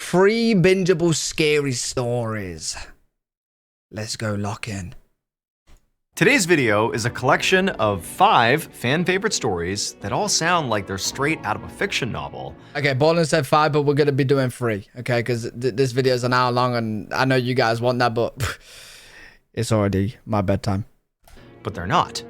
3 bingeable scary stories. Let's go lock in. Today's video is a collection of 5 fan favorite stories that all sound like they're straight out of a fiction novel. Okay, Ballin said 5, but we're going to be doing 3, okay? Because this video is an hour long, and I know you guys want that, but it's already my bedtime. But they're not.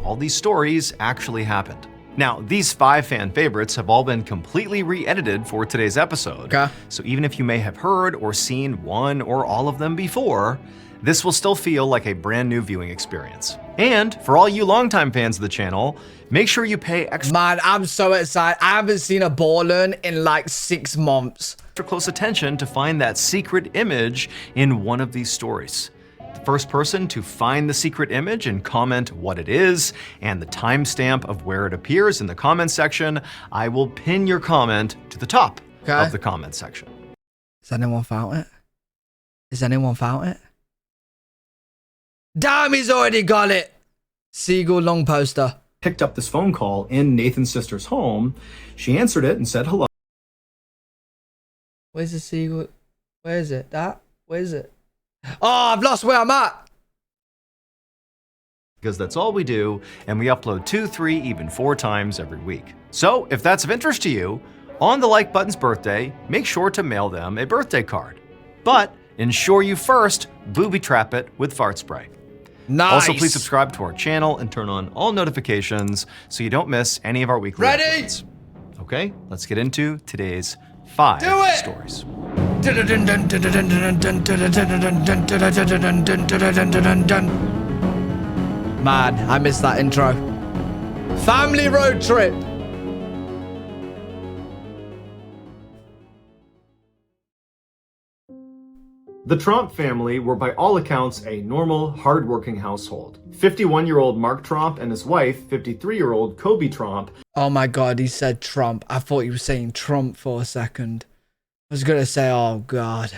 All these stories actually happened. Now, these 5 fan favorites have all been completely re-edited for today's episode. Okay. So even if you may have heard or seen one or all of them before, this will still feel like a brand new viewing experience. And for all you longtime fans of the channel, make sure you pay extra Man, I'm so excited. I haven't seen a Ballin in like 6 months. close attention to find that secret image in one of these stories. The first person to find the secret image and comment what it is and the timestamp of where it appears in the comment section, I will pin your comment to the top of the comment section. Has anyone found it? Has anyone found it? Damn, he's already got it. Seagull long poster. Picked up this phone call in Nathan's sister's home. She answered it and said hello. Where's the seagull? Where is it? That? Where is it? Oh, I've lost where I'm at. Because that's all we do, and we upload 2, 3, even 4 times every week. So if that's of interest to you, on the like button's birthday, make sure to mail them a birthday card. But ensure you first booby trap it with fart spray. Nice. Also, please subscribe to our channel and turn on all notifications so you don't miss any of our weekly uploads. Okay, let's get into today's 5 stories. Man, I missed that intro. Family road trip. The Tromp family were by all accounts a normal, hardworking household. 51-year-old Mark Tromp and his wife, 53-year-old Kobe Tromp. Oh my God, he said Trump. I thought he was saying Trump for a second. I was going to say, oh God,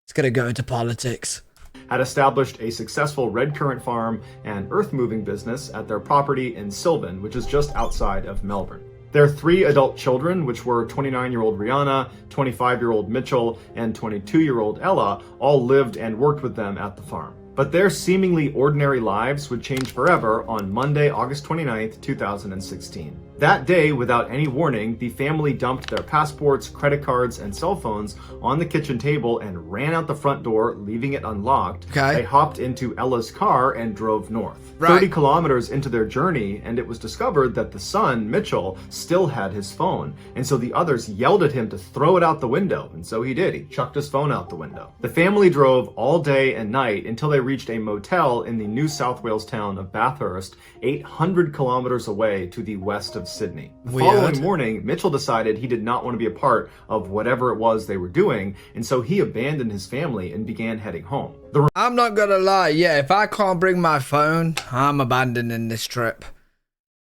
it's going to go into politics. Had established a successful red currant farm and earth-moving business at their property in Sylvan, which is just outside of Melbourne. Their 3 adult children, which were 29-year-old Rihanna, 25-year-old Mitchell, and 22-year-old Ella, all lived and worked with them at the farm. But their seemingly ordinary lives would change forever on Monday, August 29th, 2016. That day, without any warning, the family dumped their passports, credit cards, and cell phones on the kitchen table and ran out the front door, leaving it unlocked. They hopped into Ella's car and drove north. 30 kilometers into their journey, and it was discovered that the son, Mitchell, still had his phone. And so the others yelled at him to throw it out the window, and so he did. He chucked his phone out the window. The family drove all day and night until they reached a motel in the New South Wales town of Bathurst, 800 kilometers away to the west of Sydney. The following morning, Mitchell decided he did not want to be a part of whatever it was they were doing, and so he abandoned his family and began heading home. I'm not gonna lie, yeah, if I can't bring my phone, I'm abandoning this trip.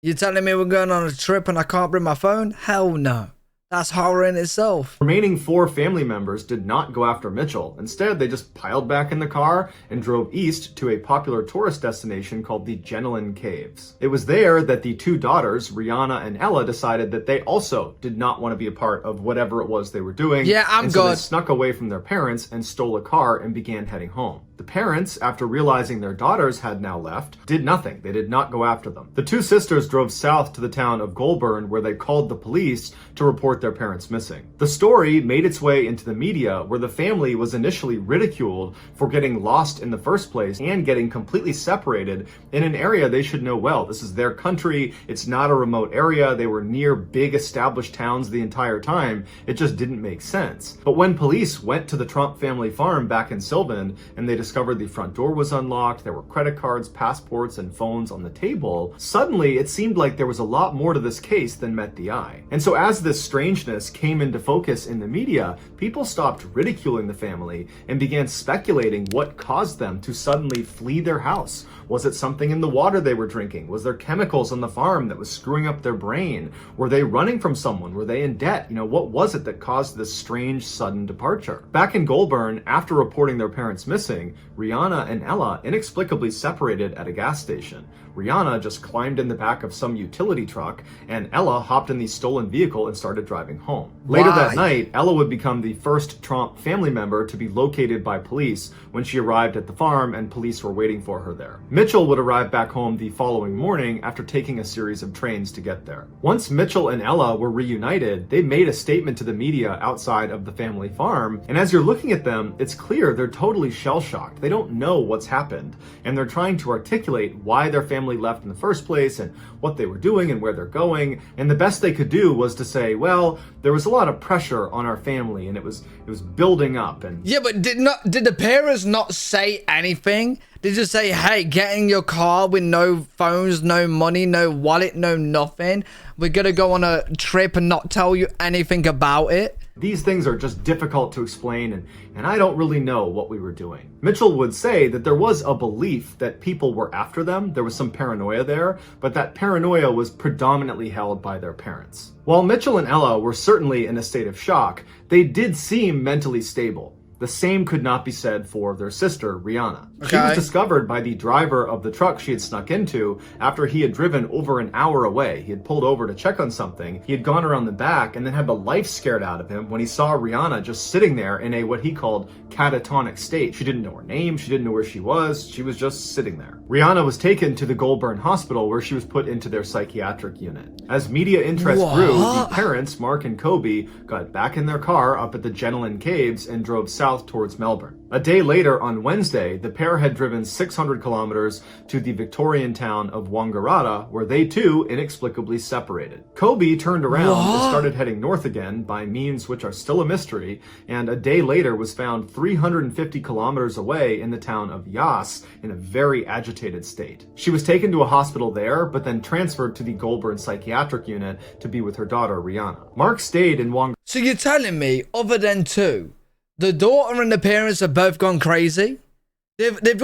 You telling me we're going on a trip and I can't bring my phone? Hell no. That's horror in itself. Remaining 4 family members did not go after Mitchell. Instead, they just piled back in the car and drove east to a popular tourist destination called the Genelin Caves. It was there that the 2 daughters, Rihanna and Ella, decided that they also did not want to be a part of whatever it was they were doing. Yeah, I'm so good. they snuck away from their parents and stole a car and began heading home. The parents, after realizing their daughters had now left, did nothing. They did not go after them. The 2 sisters drove south to the town of Goulburn, where they called the police to report their parents missing. The story made its way into the media, where the family was initially ridiculed for getting lost in the first place and getting completely separated in an area they should know well. This is their country. It's not a remote area. They were near big established towns the entire time. It just didn't make sense. But when police went to the Tromp family farm back in Sylvan and they discovered the front door was unlocked, there were credit cards, passports, and phones on the table, suddenly it seemed like there was a lot more to this case than met the eye. And so as this strangeness came into focus in the media, people stopped ridiculing the family and began speculating what caused them to suddenly flee their house. Was it something in the water they were drinking? Was there chemicals on the farm that was screwing up their brain? Were they running from someone? Were they in debt? What was it that caused this strange sudden departure? Back in Goulburn, after reporting their parents missing, Rihanna and Ella inexplicably separated at a gas station. Rihanna just climbed in the back of some utility truck, and Ella hopped in the stolen vehicle and started driving home. Later that night, Ella would become the first Tromp family member to be located by police when she arrived at the farm and police were waiting for her there. Mitchell would arrive back home the following morning after taking a series of trains to get there. Once Mitchell and Ella were reunited, they made a statement to the media outside of the family farm, and as you're looking at them, it's clear they're totally shell-shocked. They don't know what's happened, and they're trying to articulate why their family left in the first place and what they were doing and where they're going, and the best they could do was to say, well, there was a lot of pressure on our family and it was building up. And yeah, but did the parents not say anything? They just say, hey, get in your car with no phones, no money, no wallet, no nothing. We're gonna go on a trip and not tell you anything about it. These things are just difficult to explain, and I don't really know what we were doing. Mitchell would say that there was a belief that people were after them. There was some paranoia there, but that paranoia was predominantly held by their parents. While Mitchell and Ella were certainly in a state of shock, they did seem mentally stable. The same could not be said for their sister, Rihanna. She was discovered by the driver of the truck she had snuck into after he had driven over an hour away. He had pulled over to check on something. He had gone around the back and then had the life scared out of him when he saw Rihanna just sitting there in a what he called catatonic state. She didn't know her name. She didn't know where she was just sitting there. Rihanna was taken to the Goulburn Hospital where she was put into their psychiatric unit. As media interest grew, the parents, Mark and Kobe, got back in their car up at the Jenolan Caves and drove south towards Melbourne. A day later, on Wednesday, the pair had driven 600 kilometers to the Victorian town of Wangaratta, where they too inexplicably separated. Kobe turned around and started heading north again by means which are still a mystery, and a day later was found 350 kilometers away in the town of Yass in a very agitated state. She was taken to a hospital there, but then transferred to the Goulburn psychiatric unit to be with her daughter, Rihanna. Mark stayed in Wangaratta. So you're telling me, other than two, the daughter and the parents have both gone crazy? They've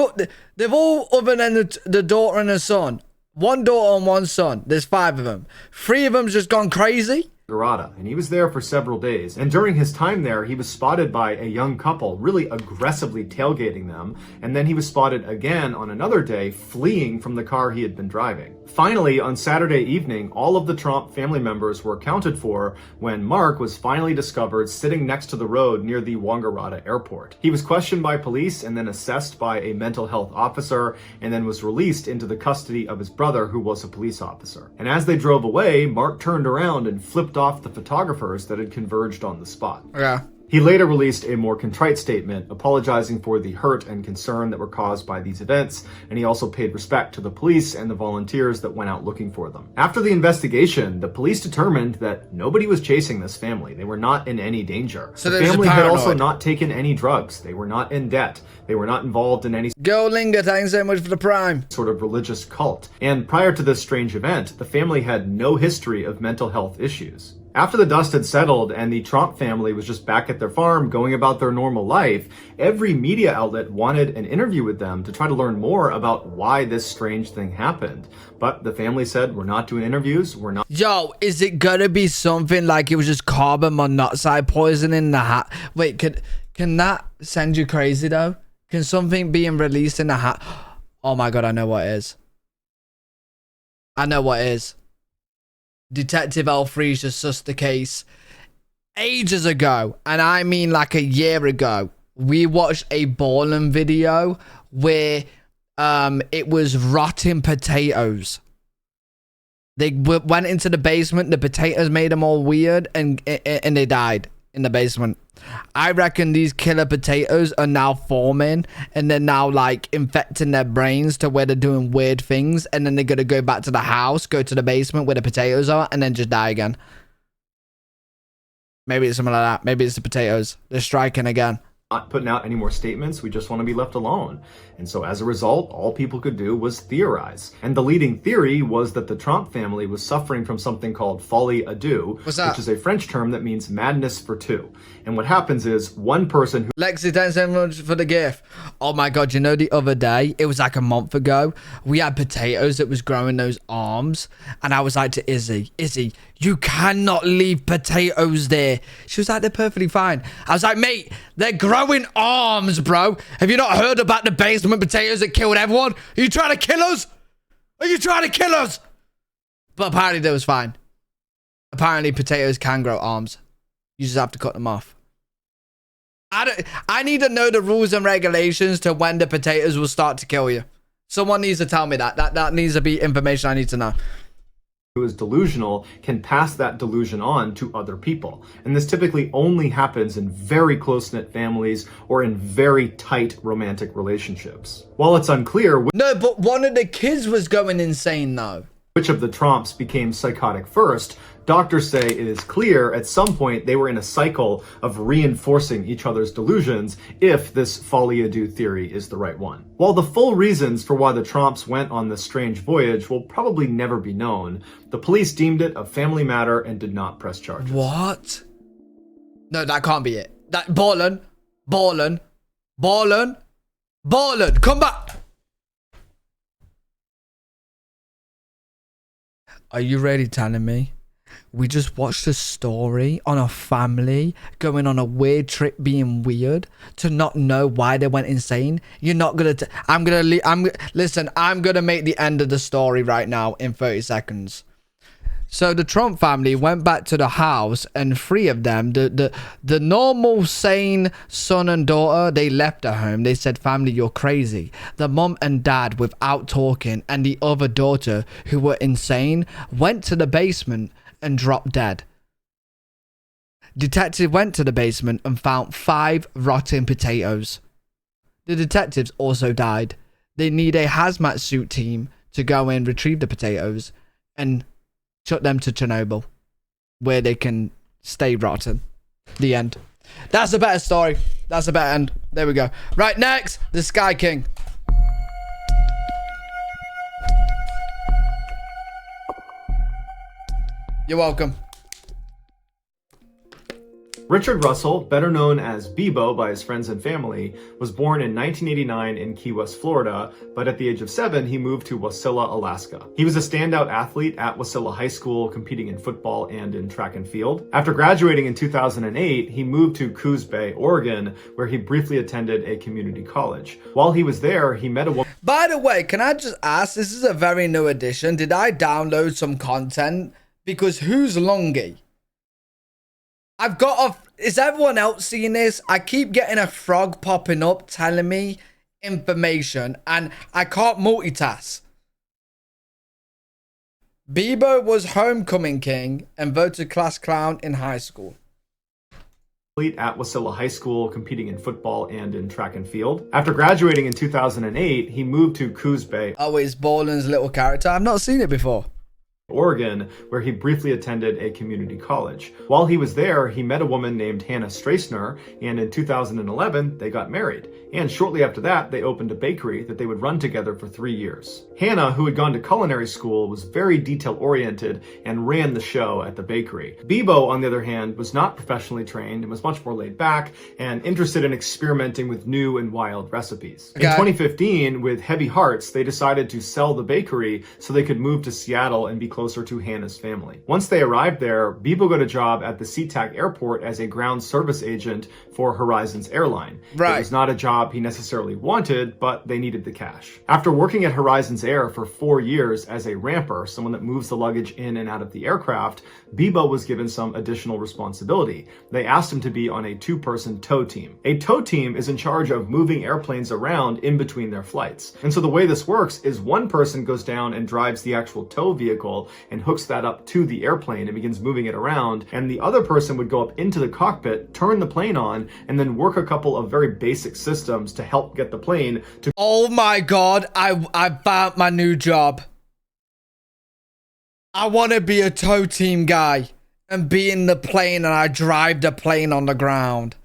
all, other than the daughter and the son, one daughter and one son, there's 5 of them. 3 of them's just gone crazy? And he was there for several days. And during his time there, he was spotted by a young couple really aggressively tailgating them. And then he was spotted again on another day fleeing from the car he had been driving. Finally, on Saturday evening, all of the Tromp family members were accounted for when Mark was finally discovered sitting next to the road near the Wangaratta airport. He was questioned by police and then assessed by a mental health officer and then was released into the custody of his brother, who was a police officer. And as they drove away, Mark turned around and flipped off the photographers that had converged on the spot. Yeah. He later released a more contrite statement apologizing for the hurt and concern that were caused by these events, and he also paid respect to the police and the volunteers that went out looking for them. After the investigation, the police determined that nobody was chasing this family. They were not in any danger. So the family had also not taken any drugs. They were not in debt. They were not involved in any Go Linga, thanks so much for the prime. sort of religious cult. And prior to this strange event, the family had no history of mental health issues. After the dust had settled and the Tromp family was just back at their farm going about their normal life, every media outlet wanted an interview with them to try to learn more about why this strange thing happened. But the family said, we're not doing interviews, we're not. Yo, is it gonna be something like it was just carbon monoxide poison in the hat? Wait, can that send you crazy though? Can something being released in the hat? Oh my god, I know what it is. I know what it is. Detective L3's just sussed the case ages ago, and I mean like a year ago. We watched a Ballin video where it was rotting potatoes. They went into the basement, the potatoes made them all weird, and they died in the basement. I reckon these killer potatoes are now forming, and they're now like infecting their brains to where they're doing weird things, and then they're gonna go back to the house, go to the basement where the potatoes are, and then just die again. Maybe it's something like that. Maybe it's the potatoes. They're striking again. Not putting out any more statements. We just want to be left alone. And so as a result, all people could do was theorize. And the leading theory was that the Tromp family was suffering from something called folie à deux, which is a French term that means madness for two. And what happens is one person who... Lexi, thanks so much for the gift. Oh my god, you know the other day, it was like a month ago, we had potatoes that was growing those arms. And I was like to Izzy, you cannot leave potatoes there. She was like, they're perfectly fine. I was like, mate, they're growing arms, bro. Have you not heard about the basement potatoes that killed everyone? Are you trying to kill us? Are you trying to kill us? But apparently that was fine. Apparently potatoes can grow arms. You just have to cut them off. I need to know the rules and regulations to when the potatoes will start to kill you. Someone needs to tell me that. That needs to be information I need to know. Who is delusional can pass that delusion on to other people. And this typically only happens in very close-knit families or in very tight romantic relationships. While it's unclear No, but one of the kids was going insane though. which of the Tromps became psychotic first, doctors say it is clear at some point they were in a cycle of reinforcing each other's delusions if this folie à deux theory is the right one. While the full reasons for why the Tromps went on this strange voyage will probably never be known, the police deemed it a family matter and did not press charges. What? No, that can't be it. That ballin', come back. Are you really telling me we just watched a story on a family going on a weird trip being weird to not know why they went insane? You're not gonna listen, I'm gonna make the end of the story right now in 30 seconds. So the Trump family went back to the house, and three of them, the normal sane son and daughter, they left the home. They said, family, you're crazy. The mom and dad, without talking, and the other daughter, who were insane, went to the basement and dropped dead. Detective went to the basement and found 5 rotten potatoes. The detectives also died. They need a hazmat suit team to go in, retrieve the potatoes, and chuck them to Chernobyl, where they can stay rotten. The end. That's a better story. That's a better end. There we go. Right, next, the Sky King. You're welcome. Richard Russell, better known as Bebo by his friends and family, was born in 1989 in Key West, Florida, but at the age of 7, he moved to Wasilla, Alaska. He was a standout athlete at Wasilla High School, competing in football and in track and field. After graduating in 2008, he moved to Coos Bay, Oregon, where he briefly attended a community college. While he was there, he met a woman. By the way, can I just ask, this is a very new edition. Did I download some content? Because who's Longy? I've got a... Is everyone else seeing this? I keep getting a frog popping up telling me information and I can't multitask. Bebo was homecoming king and voted class clown in high school. At Wasilla High School, competing in football and in track and field. After graduating in 2008, he moved to Coos Bay. Oh, it's Borland's little character. I've not seen it before. Oregon, where he briefly attended a community college. While he was there, he met a woman named Hannah Strassner, and in 2011, they got married. And shortly after that, they opened a bakery that they would run together for 3 years. Hannah, who had gone to culinary school, was very detail-oriented and ran the show at the bakery. Bebo, on the other hand, was not professionally trained and was much more laid back and interested in experimenting with new and wild recipes. In 2015, with heavy hearts, they decided to sell the bakery so they could move to Seattle and be closer to Hannah's family. Once they arrived there, Bebo got a job at the SeaTac airport as a ground service agent for Horizons Airline. Right. It was not a job he necessarily wanted, but they needed the cash. After working at Horizons Air for 4 years as a ramper, someone that moves the luggage in and out of the aircraft, Bebo was given some additional responsibility. They asked him to be on a 2-person tow team. A tow team is in charge of moving airplanes around in between their flights. And so the way this works is one person goes down and drives the actual tow vehicle and hooks that up to the airplane and begins moving it around, and the other person would go up into the cockpit, turn the plane on, and then work a couple of very basic systems to help get the plane to... Oh my god, I found my new job. I want to be a tow team guy and be in the plane, and I drive the plane on the ground.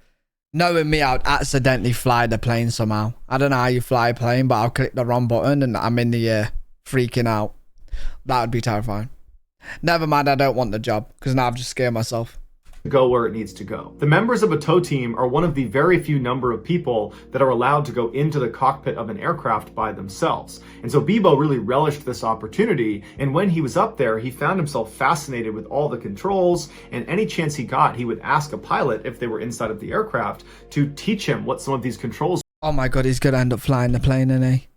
Knowing me, I'd accidentally fly the plane somehow. I don't know how you fly a plane, but I'll click the wrong button and I'm in the air, freaking out. That would be terrifying. Never mind, I don't want the job, because now I've just scared myself. Go where it needs to go. The members of a tow team are one of the very few number of people that are allowed to go into the cockpit of an aircraft by themselves. And so Bebo really relished this opportunity, and when he was up there, he found himself fascinated with all the controls, and any chance he got, he would ask a pilot, if they were inside of the aircraft, to teach him what some of these controls. Oh my god, he's gonna end up flying the plane, isn't he?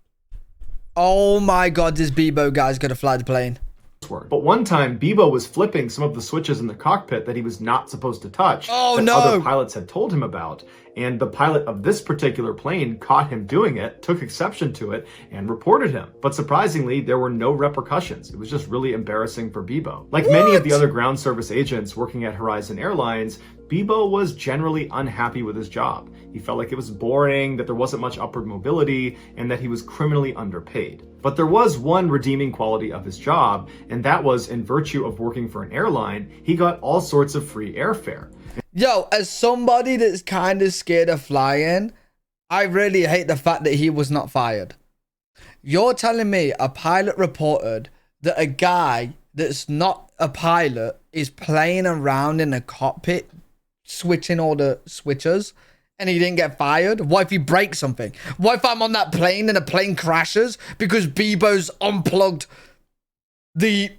Oh my God, this Bebo guy's gonna fly the plane. But one time, Bebo was flipping some of the switches in the cockpit that he was not supposed to touch, Oh, that no. other pilots had told him about. And the pilot of this particular plane caught him doing it, took exception to it, and reported him. But surprisingly, there were no repercussions. It was just really embarrassing for Bebo. Like many of the other ground service agents working at Horizon Airlines, Bebo was generally unhappy with his job. He felt like it was boring, that there wasn't much upward mobility, and that he was criminally underpaid. But there was one redeeming quality of his job, and that was, in virtue of working for an airline, he got all sorts of free airfare. Yo, as somebody that's kind of scared of flying, I really hate the fact that he was not fired. You're telling me a pilot reported that a guy that's not a pilot is playing around in a cockpit, switching all the switches, and he didn't get fired? What if he breaks something? What if I'm on that plane and the plane crashes because Bebo's unplugged the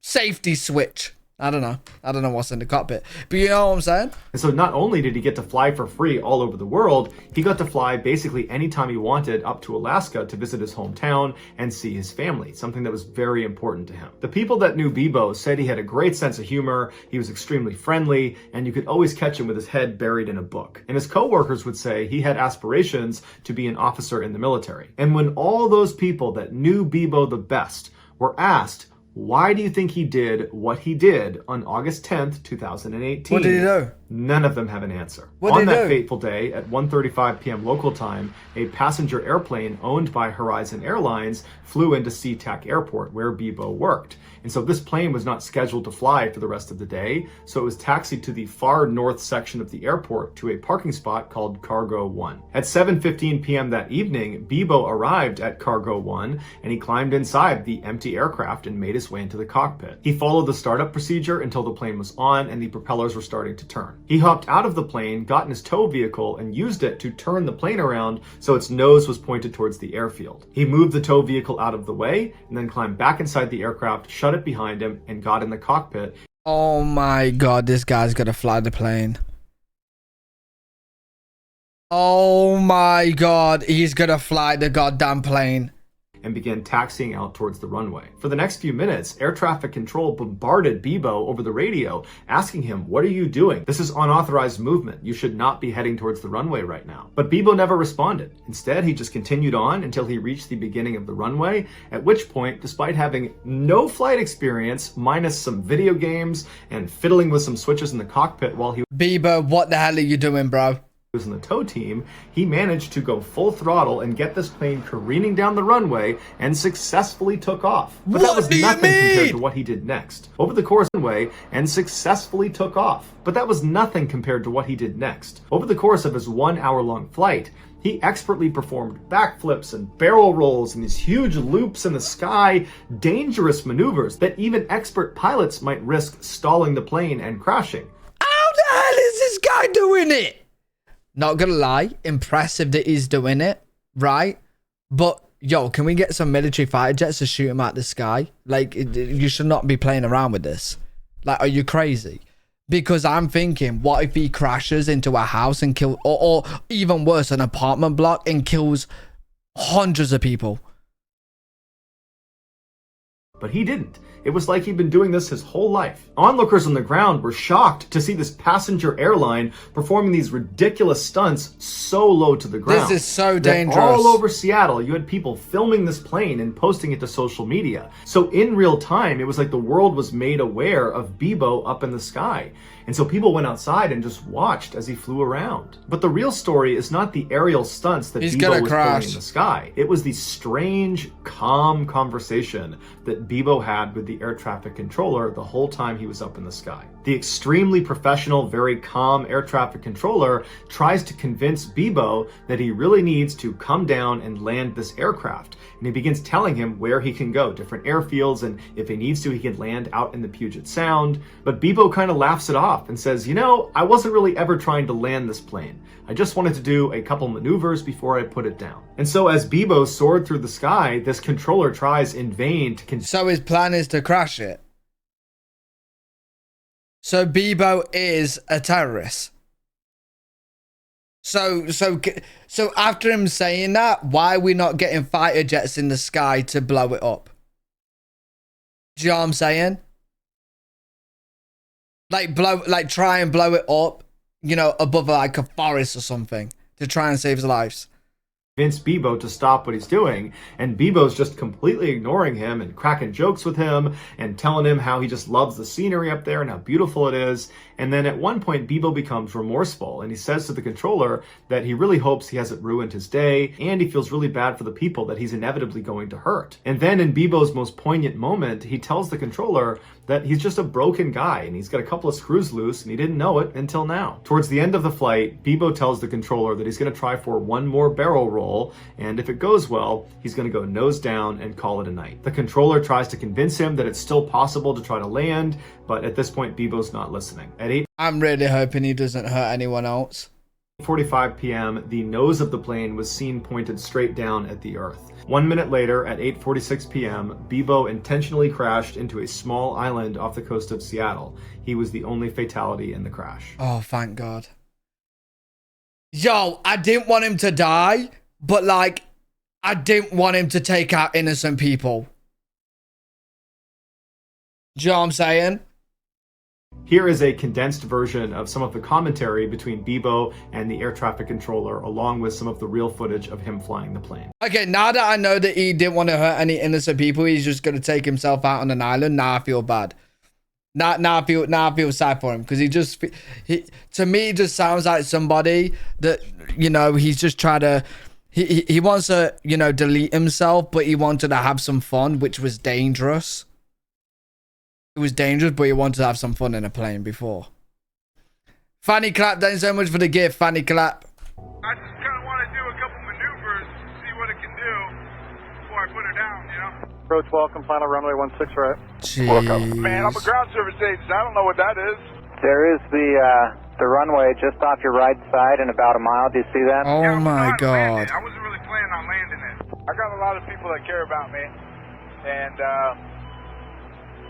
safety switch? I don't know what's in the cockpit, but you know what I'm saying? And so not only did he get to fly for free all over the world, he got to fly basically anytime he wanted up to Alaska to visit his hometown and see his family, something that was very important to him. The people that knew Bebo said he had a great sense of humor, he was extremely friendly, and you could always catch him with his head buried in a book. And his coworkers would say he had aspirations to be an officer in the military. And when all those people that knew Bebo the best were asked, why do you think he did what he did on August 10th, 2018? What did he do? None of them have an answer. What On did he that do? fateful day at 1:35 p.m. local time, a passenger airplane owned by Horizon Airlines flew into SeaTac Airport where Bebo worked. And so this plane was not scheduled to fly for the rest of the day, so it was taxied to the far north section of the airport to a parking spot called Cargo 1. At 7:15 p.m. that evening, Bebo arrived at Cargo 1 and he climbed inside the empty aircraft and made his way into the cockpit. He followed the startup procedure until the plane was on and the propellers were starting to turn. He hopped out of the plane, got in his tow vehicle, and used it to turn the plane around so its nose was pointed towards the airfield. He moved the tow vehicle out of the way and then climbed back inside the aircraft, shut it behind him, and got in the cockpit. Oh my God, this guy's gonna fly the plane. Oh my God, he's gonna fly the goddamn plane. And began taxiing out towards the runway. For the next few minutes, air traffic control bombarded Bebo over the radio, asking him, "What are you doing? This is unauthorized movement. You should not be heading towards the runway right now." But Bebo never responded. Instead, he just continued on until he reached the beginning of the runway, at which point, despite having no flight experience, minus some video games and fiddling with some switches in the cockpit while he Bebo, what the hell are you doing, bro? was in the tow team, he managed to go full throttle and get this plane careening down the runway and successfully took off. But that was nothing compared to what he did next. Over the course of the runway and successfully took off. But that was nothing compared to what he did next. Over the course of his 1 hour long flight, he expertly performed backflips and barrel rolls and these huge loops in the sky, dangerous maneuvers that even expert pilots might risk stalling the plane and crashing. How the hell is this guy doing it? Not gonna lie, impressive that he's doing it, right? But yo, can we get some military fighter jets to shoot him out the sky? Like, you should not be playing around with this. Like, are you crazy? Because I'm thinking, what if he crashes into a house and kills, or even worse, an apartment block and kills hundreds of people? But he didn't. It was like he'd been doing this his whole life. Onlookers on the ground were shocked to see this passenger airline performing these ridiculous stunts so low to the ground. This is so that dangerous. all over Seattle, you had people filming this plane and posting it to social media. So in real time, it was like the world was made aware of Bebo up in the sky. And so people went outside and just watched as he flew around. But the real story is not the aerial stunts that Bebo was pulling in the sky. It was the strange, calm conversation that Bebo had with the air traffic controller the whole time he was up in the sky. The extremely professional, very calm air traffic controller tries to convince Bebo that he really needs to come down and land this aircraft. And he begins telling him where he can go, different airfields, and if he needs to, he can land out in the Puget Sound. But Bebo kind of laughs it off and says, you know, I wasn't really ever trying to land this plane. I just wanted to do a couple maneuvers before I put it down. And so as Bebo soared through the sky, this controller tries in vain to So his plan is to crash it. So Bebo is a terrorist. So after him saying that, why are we not getting fighter jets in the sky to blow it up? Do you know what I'm saying? Like try and blow it up, you know, above like a forest or something to try and save his lives. Convince Bebo to stop what he's doing, and Bebo's just completely ignoring him and cracking jokes with him and telling him how he just loves the scenery up there and how beautiful it is. And then at one point, Bebo becomes remorseful and he says to the controller that he really hopes he hasn't ruined his day and he feels really bad for the people that he's inevitably going to hurt. And then in Bebo's most poignant moment, he tells the controller that he's just a broken guy and he's got a couple of screws loose and he didn't know it until now. Towards the end of the flight, Bebo tells the controller that he's going to try for one more barrel roll, and if it goes well, he's going to go nose down and call it a night. The controller tries to convince him that it's still possible to try to land, but at this point, Bebo's not listening. At I'm really hoping he doesn't hurt anyone else. 8:45 p.m., the nose of the plane was seen pointed straight down at the earth. 1 minute later, at 8:46 p.m., Bebo intentionally crashed into a small island off the coast of Seattle. He was the only fatality in the crash. Oh, thank God. Yo, I didn't want him to die, but like, I didn't want him to take out innocent people. Do you know what I'm saying? Here is a condensed version of some of the commentary between Bebo and the air traffic controller, along with some of the real footage of him flying the plane. Okay, now that I know that he didn't want to hurt any innocent people, he's just going to take himself out on an island. Now I feel bad. Now I feel sad for him, because to me, it just sounds like somebody that, you know, he's just trying to, he wants to, you know, delete himself, but he wanted to have some fun, which was dangerous. It was dangerous, but he wanted to have some fun in a plane before. Fanny Clap, thanks so much for the gift, Fanny Clap. I just kind of want to do a couple maneuvers, see what it can do before I put her down, you know? Approach welcome, final runway 16 right. Jeez. Man, I'm a ground service agent. I don't know what that is. There is the runway just off your right side in about a mile. Do you see that? Oh Yeah, I was my trying to land God. it. I wasn't really planning on landing it. I got a lot of people that care about me, and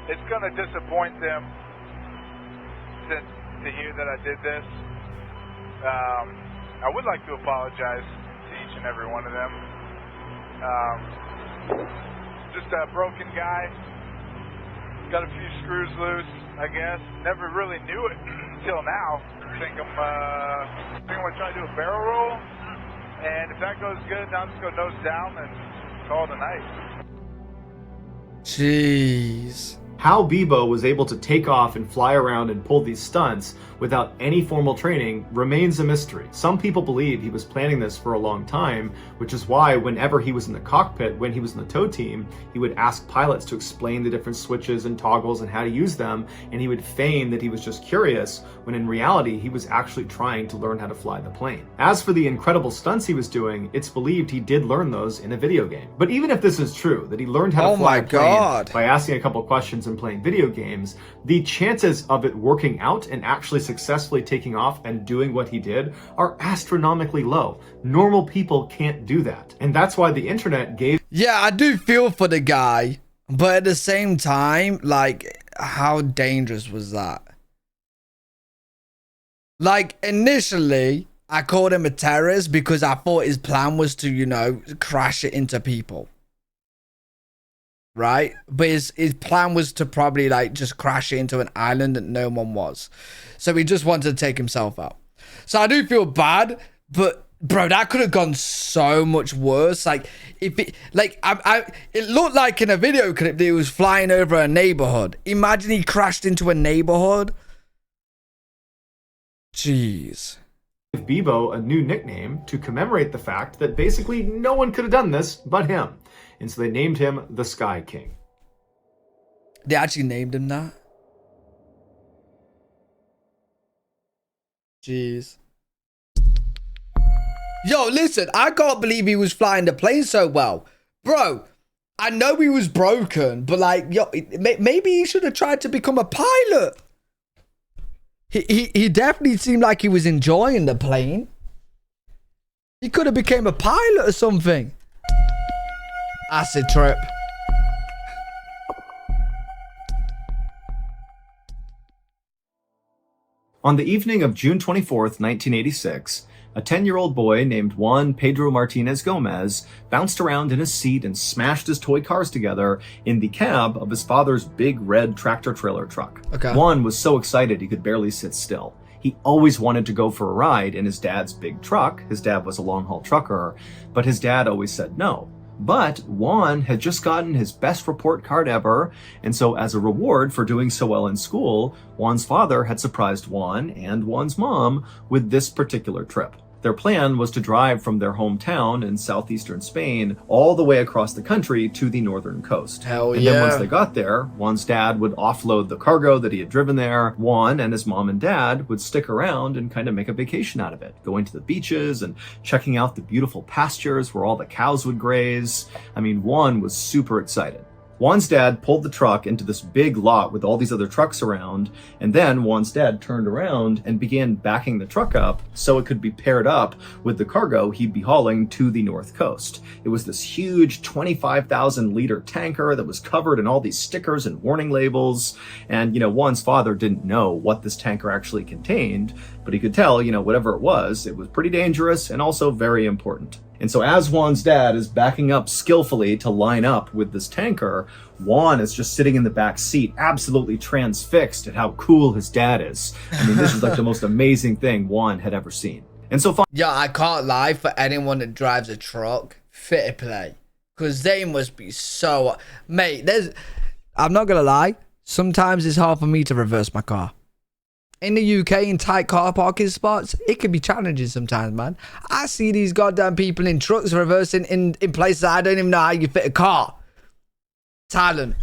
it's going to disappoint them to hear that I did this. I would like to apologize to each and every one of them. Just a broken guy. Got a few screws loose, I guess. Never really knew it until now. I think I'm gonna try to do a barrel roll, and if that goes good, I'll just go nose down and call it a night. Jeez. How Bebo was able to take off and fly around and pull these stunts without any formal training remains a mystery. Some people believe he was planning this for a long time, which is why whenever he was in the cockpit, when he was in the tow team, he would ask pilots to explain the different switches and toggles and how to use them, and he would feign that he was just curious, when in reality he was actually trying to learn how to fly the plane. As for the incredible stunts he was doing, it's believed he did learn those in a video game. But even if this is true, that he learned how to fly a plane by asking a couple questions and playing video games, the chances of it working out and actually successfully taking off and doing what he did are astronomically low. Normal people can't do that. And that's why the internet gave... Yeah, I do feel for the guy, but at the same time, like, how dangerous was that? Like, initially, I called him a terrorist because I thought his plan was to, you know, crash it into people. Right? But his plan was to probably, like, just crash it into an island that no one was. So he just wanted to take himself out. So I do feel bad, but bro, that could have gone so much worse. Like, if it, like, it looked like in a video clip that he was flying over a neighborhood. Imagine he crashed into a neighborhood. Jeez. Bebo a new nickname to commemorate the fact that basically no one could have done this but him. And so they named him the Sky King. They actually named him that? Jeez. Yo, listen, I can't believe he was flying the plane so well. Bro, I know he was broken, but like, yo, maybe he should have tried to become a pilot. He definitely seemed like he was enjoying the plane. He could have became a pilot or something. Acid trip. On the evening of June 24th, 1986, A 10-year-old boy named Juan Pedro Martinez Gomez bounced around in his seat and smashed his toy cars together in the cab of his father's big red tractor-trailer truck. Okay. Juan was so excited he could barely sit still. He always wanted to go for a ride in his dad's big truck. His dad was a long-haul trucker, but his dad always said no. But Juan had just gotten his best report card ever, and so as a reward for doing so well in school, Juan's father had surprised Juan and Juan's mom with this particular trip. Their plan was to drive from their hometown in southeastern Spain all the way across the country to the northern coast. Hell and yeah. then once they got there, Juan's dad would offload the cargo that he had driven there. Juan and his mom and dad would stick around and kind of make a vacation out of it, going to the beaches and checking out the beautiful pastures where all the cows would graze. I mean, Juan was super excited. Juan's dad pulled the truck into this big lot with all these other trucks around, and then Juan's dad turned around and began backing the truck up so it could be paired up with the cargo he'd be hauling to the north coast. It was this huge 25,000 liter tanker that was covered in all these stickers and warning labels, and Juan's father didn't know what this tanker actually contained, but he could tell, whatever it was pretty dangerous and also very important. And so as Juan's dad is backing up skillfully to line up with this tanker, Juan is just sitting in the back seat, absolutely transfixed at how cool his dad is. I mean, this is like the most amazing thing Juan had ever seen. And so Yeah, I can't lie, for anyone that drives a truck, fit to play. Because they must be so... Mate, I'm not going to lie. Sometimes it's hard for me to reverse my car. In the UK, in tight car parking spots, it can be challenging sometimes, man. I see these goddamn people in trucks reversing in places I don't even know how you fit a car. Talent,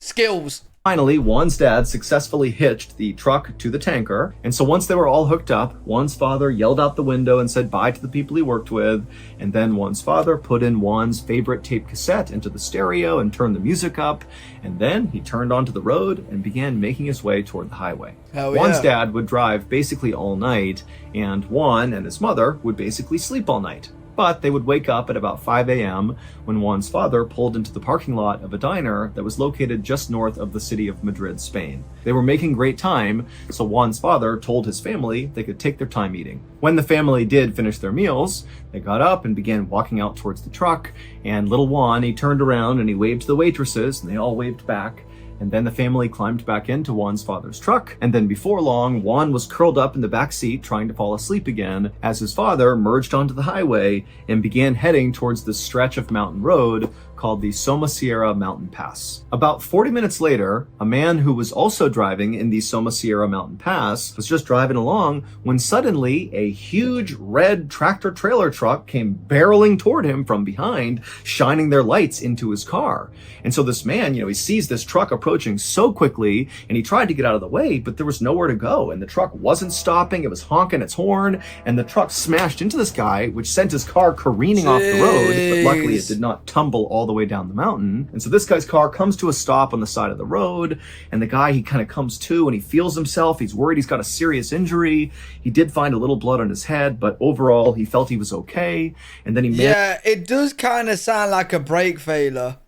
skills. finally, Juan's dad successfully hitched the truck to the tanker, and so once they were all hooked up, Juan's father yelled out the window and said bye to the people he worked with, and then Juan's father put in Juan's favorite tape cassette into the stereo and turned the music up, and then he turned onto the road and began making his way toward the highway. Hell Juan's yeah. dad would drive basically all night, and Juan and his mother would basically sleep all night. But they would wake up at about 5 a.m. when Juan's father pulled into the parking lot of a diner that was located just north of the city of Madrid, Spain. They were making great time, so Juan's father told his family they could take their time eating. When the family did finish their meals, they got up and began walking out towards the truck, and little Juan, he turned around and he waved to the waitresses, and they all waved back. And then the family climbed back into Juan's father's truck, and then before long, Juan was curled up in the back seat trying to fall asleep again as his father merged onto the highway and began heading towards the stretch of mountain road called the Somosierra Mountain Pass. About 40 minutes later, a man who was also driving in the Somosierra Mountain Pass was just driving along when suddenly a huge red tractor-trailer truck came barreling toward him from behind, shining their lights into his car. And so this man, he sees this truck approaching so quickly, and he tried to get out of the way, but there was nowhere to go, and the truck wasn't stopping, it was honking its horn, and the truck smashed into this guy, which sent his car careening off the road, but luckily it did not tumble all the way down the mountain. And so this guy's car comes to a stop on the side of the road, and the guy, he kind of comes to and he feels himself. He's worried he's got a serious injury. He did find a little blood on his head, but overall he felt he was okay. And then he Yeah, it does kind of sound like a brake failure.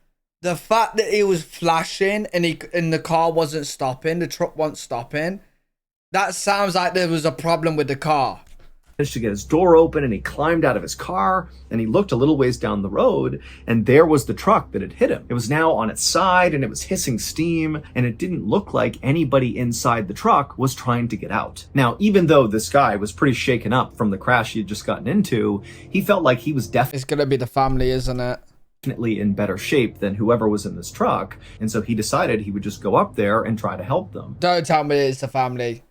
The fact that he was flashing and the car wasn't stopping, the truck wasn't stopping, that sounds like there was a problem with the car. managed to get his door open, and he climbed out of his car, and he looked a little ways down the road, and there was the truck that had hit him. It was now on its side, and it was hissing steam, and it didn't look like anybody inside the truck was trying to get out. Now, even though this guy was pretty shaken up from the crash he had just gotten into, he felt like he was It's gonna be the family, isn't it? definitely in better shape than whoever was in this truck, and so he decided he would just go up there and try to help them. Don't tell me it's the family.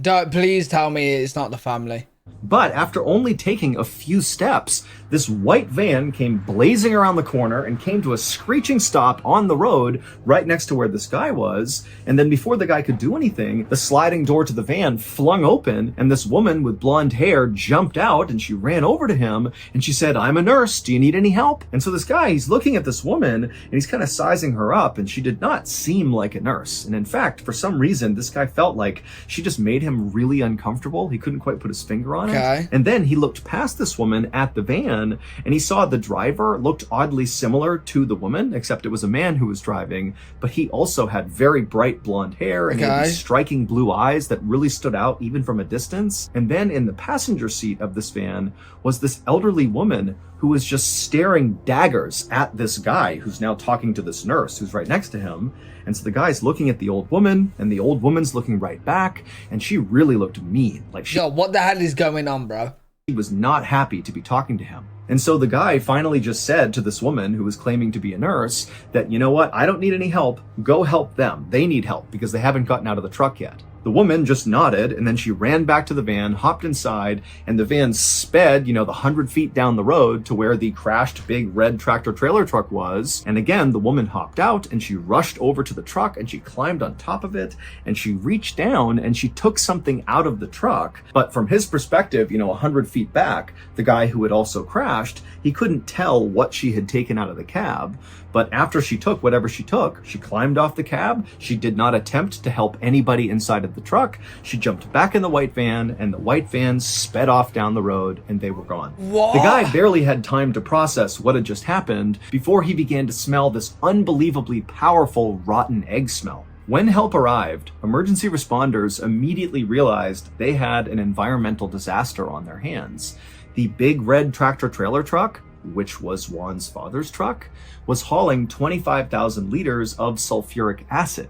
Please tell me it's not the family. But after only taking a few steps, this white van came blazing around the corner and came to a screeching stop on the road right next to where this guy was. And then before the guy could do anything, the sliding door to the van flung open, and this woman with blonde hair jumped out, and she ran over to him and she said, "I'm a nurse. Do you need any help?" And so this guy, he's looking at this woman and he's kind of sizing her up, and she did not seem like a nurse. And in fact, for some reason, this guy felt like she just made him really uncomfortable. He couldn't quite put his finger on on Okay. it. And then he looked past this woman at the van, and he saw the driver looked oddly similar to the woman, except it was a man who was driving, but he also had very bright blonde hair, and he had these striking blue eyes that really stood out even from a distance. And then in the passenger seat of this van was this elderly woman who was just staring daggers at this guy who's now talking to this nurse who's right next to him. And so the guy's looking at the old woman, and the old woman's looking right back, and she really looked mean. Like, she Yo, what the hell is going on, bro? was not happy to be talking to him. And so the guy finally just said to this woman who was claiming to be a nurse that, you know what, I don't need any help. Go help them. They need help because they haven't gotten out of the truck yet. The woman just nodded, and then she ran back to the van, hopped inside, and the van sped, the 100 feet down the road to where the crashed big red tractor trailer truck was. And again, the woman hopped out, and she rushed over to the truck, and she climbed on top of it, and she reached down, and she took something out of the truck. But from his perspective, 100 feet back, the guy who had also crashed, he couldn't tell what she had taken out of the cab. But after she took whatever she took, she climbed off the cab. She did not attempt to help anybody inside of the truck. She jumped back in the white van, and the white van sped off down the road, and they were gone. What? The guy barely had time to process what had just happened before he began to smell this unbelievably powerful rotten egg smell. When help arrived, emergency responders immediately realized they had an environmental disaster on their hands. The big red tractor trailer truck, which was Juan's father's truck, was hauling 25,000 liters of sulfuric acid.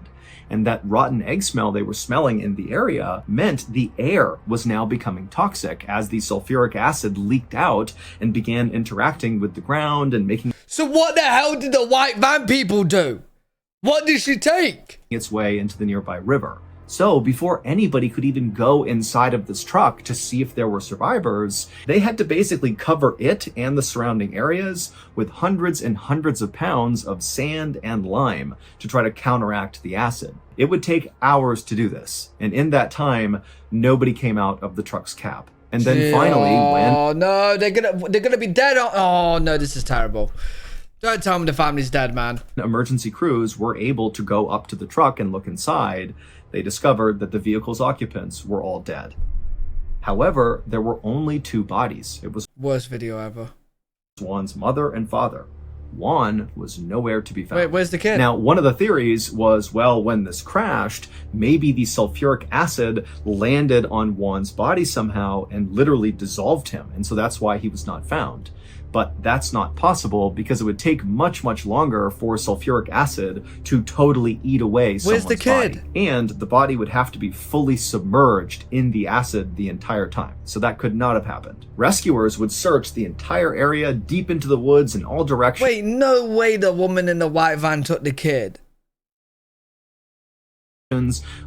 And that rotten egg smell they were smelling in the area meant the air was now becoming toxic as the sulfuric acid leaked out and began interacting with the ground and making So what the hell did the white van people do? What did she take? its way into the nearby river. So before anybody could even go inside of this truck to see if there were survivors, they had to basically cover it and the surrounding areas with hundreds and hundreds of pounds of sand and lime to try to counteract the acid. It would take hours to do this, and in that time, nobody came out of the truck's cab. And then finally, when Oh no, they're gonna be dead. Oh no, this is terrible. Don't tell me the family's dead, man. emergency crews were able to go up to the truck and look inside, they discovered that the vehicle's occupants were all dead. However, there were only two bodies. It was Worst video ever. Juan's mother and father. Juan was nowhere to be found. Wait, where's the kid? Now, one of the theories was, well, when this crashed, maybe the sulfuric acid landed on Juan's body somehow and literally dissolved him, and so that's why he was not found. But that's not possible because it would take much, much longer for sulfuric acid to totally eat away someone's Where's the kid? body. And the body would have to be fully submerged in the acid the entire time. So that could not have happened. Rescuers would search the entire area deep into the woods in all directions. Wait, no way the woman in the white van took the kid.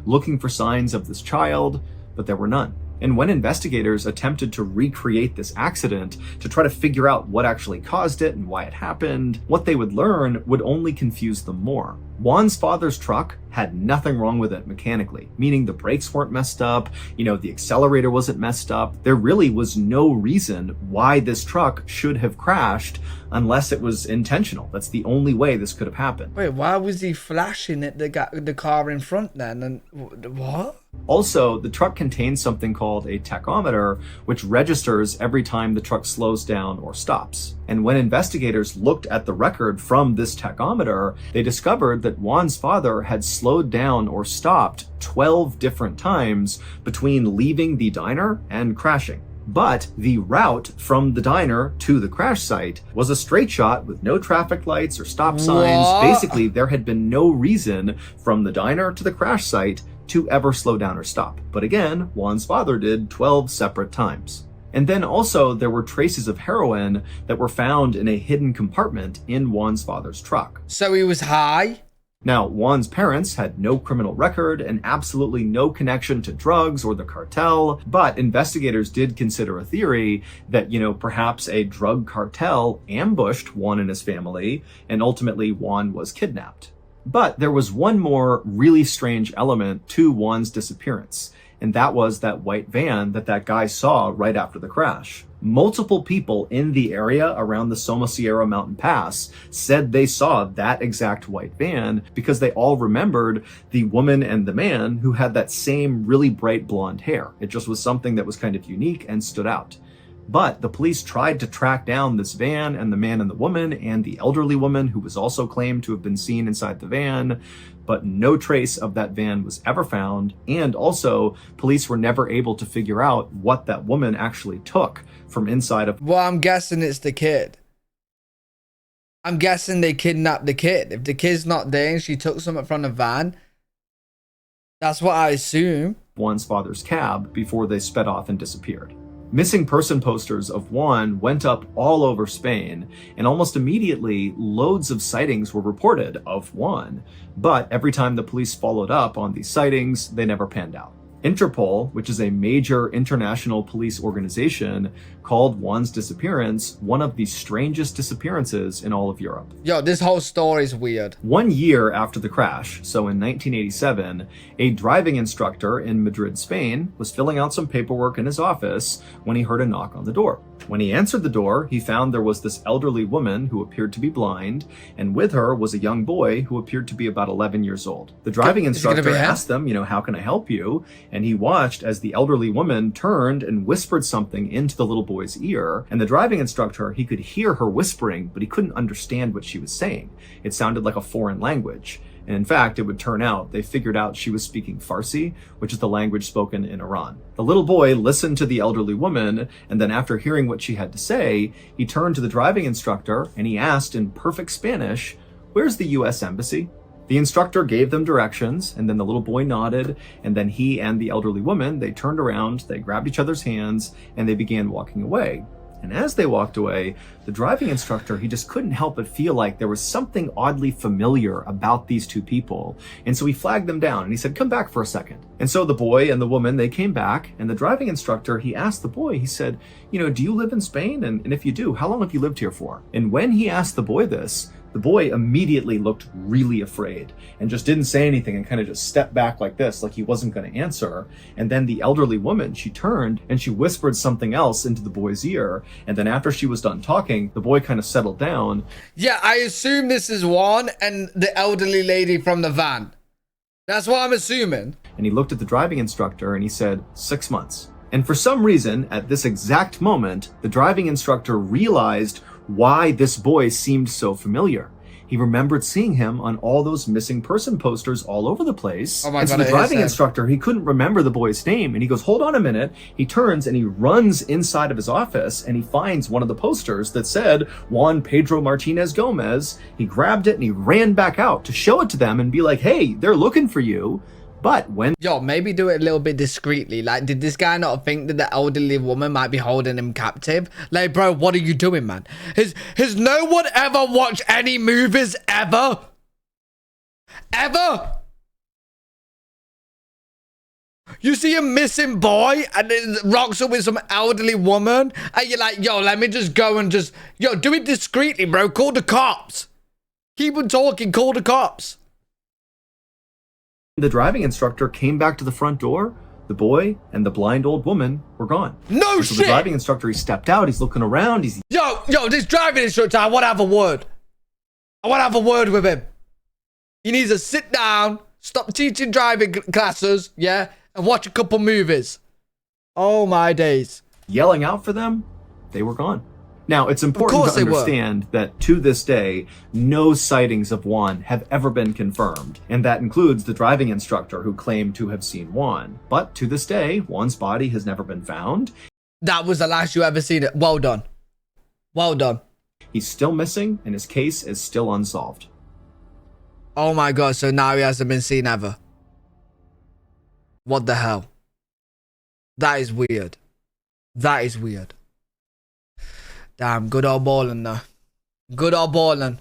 Looking for signs of this child, but there were none. And when investigators attempted to recreate this accident to try to figure out what actually caused it and why it happened, what they would learn would only confuse them more. Juan's father's truck had nothing wrong with it mechanically, meaning the brakes weren't messed up, the accelerator wasn't messed up. There really was no reason why this truck should have crashed unless it was intentional. That's the only way this could have happened. Wait, why was he flashing at the car in front then? And what? Also, the truck contains something called a tachometer, which registers every time the truck slows down or stops. And when investigators looked at the record from this tachometer, they discovered that Juan's father had slowed down or stopped 12 different times between leaving the diner and crashing. But the route from the diner to the crash site was a straight shot with no traffic lights or stop signs. What? Basically, there had been no reason from the diner to the crash site to ever slow down or stop. But again, Juan's father did 12 separate times. And then also there were traces of heroin that were found in a hidden compartment in Juan's father's truck. So he was high? Now, Juan's parents had no criminal record and absolutely no connection to drugs or the cartel, but investigators did consider a theory that, perhaps a drug cartel ambushed Juan and his family, and ultimately Juan was kidnapped. But there was one more really strange element to Juan's disappearance, and that was that white van that guy saw right after the crash. Multiple people in the area around the Somosierra Mountain Pass said they saw that exact white van because they all remembered the woman and the man who had that same really bright blonde hair. It just was something that was kind of unique and stood out. But the police tried to track down this van and the man and the woman and the elderly woman who was also claimed to have been seen inside the van, but no trace of that van was ever found. And also, police were never able to figure out what that woman actually took from inside of... Well, I'm guessing it's the kid. I'm guessing they kidnapped the kid. If the kid's not there and she took something from the van, that's what I assume. Juan's father's cab before they sped off and disappeared. Missing person posters of Juan went up all over Spain, and almost immediately, loads of sightings were reported of Juan. But every time the police followed up on these sightings, they never panned out. Interpol, which is a major international police organization, called Juan's disappearance one of the strangest disappearances in all of Europe. Yo, this whole story is weird. 1 year after the crash, so in 1987, a driving instructor in Madrid, Spain, was filling out some paperwork in his office when he heard a knock on the door. When he answered the door, he found there was this elderly woman who appeared to be blind, and with her was a young boy who appeared to be about 11 years old. The driving instructor asked them, how can I help you? And he watched as the elderly woman turned and whispered something into the little boy's ear. And the driving instructor, he could hear her whispering, but he couldn't understand what she was saying. It sounded like a foreign language. And in fact, it would turn out they figured out she was speaking Farsi, which is the language spoken in Iran. The little boy listened to the elderly woman, and then after hearing what she had to say, he turned to the driving instructor and he asked in perfect Spanish, "Where's the US Embassy?" The instructor gave them directions, and then the little boy nodded, and then he and the elderly woman, they turned around, they grabbed each other's hands, and they began walking away. And as they walked away, the driving instructor, he just couldn't help but feel like there was something oddly familiar about these two people. And so he flagged them down and he said, "Come back for a second." And so the boy and the woman, they came back, and the driving instructor, he asked the boy, he said, "Do you live in Spain? And if you do, how long have you lived here for?" And when he asked the boy this, the boy immediately looked really afraid and just didn't say anything and kind of just stepped back like this, like he wasn't going to answer. And then the elderly woman, she turned and she whispered something else into the boy's ear. And then after she was done talking, the boy kind of settled down. Yeah, I assume this is Juan and the elderly lady from the van. That's what I'm assuming. And he looked at the driving instructor and he said, 6 months. And for some reason, at this exact moment, the driving instructor realized why this boy seemed so familiar. He remembered seeing him on all those missing person posters all over the place. Oh my and so God, the driving instructor, he couldn't remember the boy's name. And he goes, "Hold on a minute." He turns and he runs inside of his office and he finds one of the posters that said Juan Pedro Martinez Gomez. He grabbed it and he ran back out to show it to them and be like, "Hey, they're looking for you." But when... Yo, maybe do it a little bit discreetly. Like, did this guy not think that the elderly woman might be holding him captive? Like, bro, what are you doing, man? Has no one ever watched any movies ever? Ever? You see a missing boy and it rocks up with some elderly woman and you're like, yo, let me just go and just... Yo, do it discreetly, bro. Call the cops. Keep on talking. Call the cops. The driving instructor came back to the front door, the boy and the blind old woman were gone. No so shit! The driving instructor, he stepped out, he's looking around, he's... Yo, this driving instructor, I want to have a word. I want to have a word with him. He needs to sit down, stop teaching driving classes, yeah, and watch a couple movies. Oh my days. Yelling out for them, they were gone. Now, it's important to understand that to this day, no sightings of Juan have ever been confirmed, and that includes the driving instructor who claimed to have seen Juan. But to this day, Juan's body has never been found. That was the last you ever seen it. Well done. Well done. He's still missing, and his case is still unsolved. Oh my God, so now he hasn't been seen ever. What the hell? That is weird. That is weird. Damn, good old balling though. Good old balling.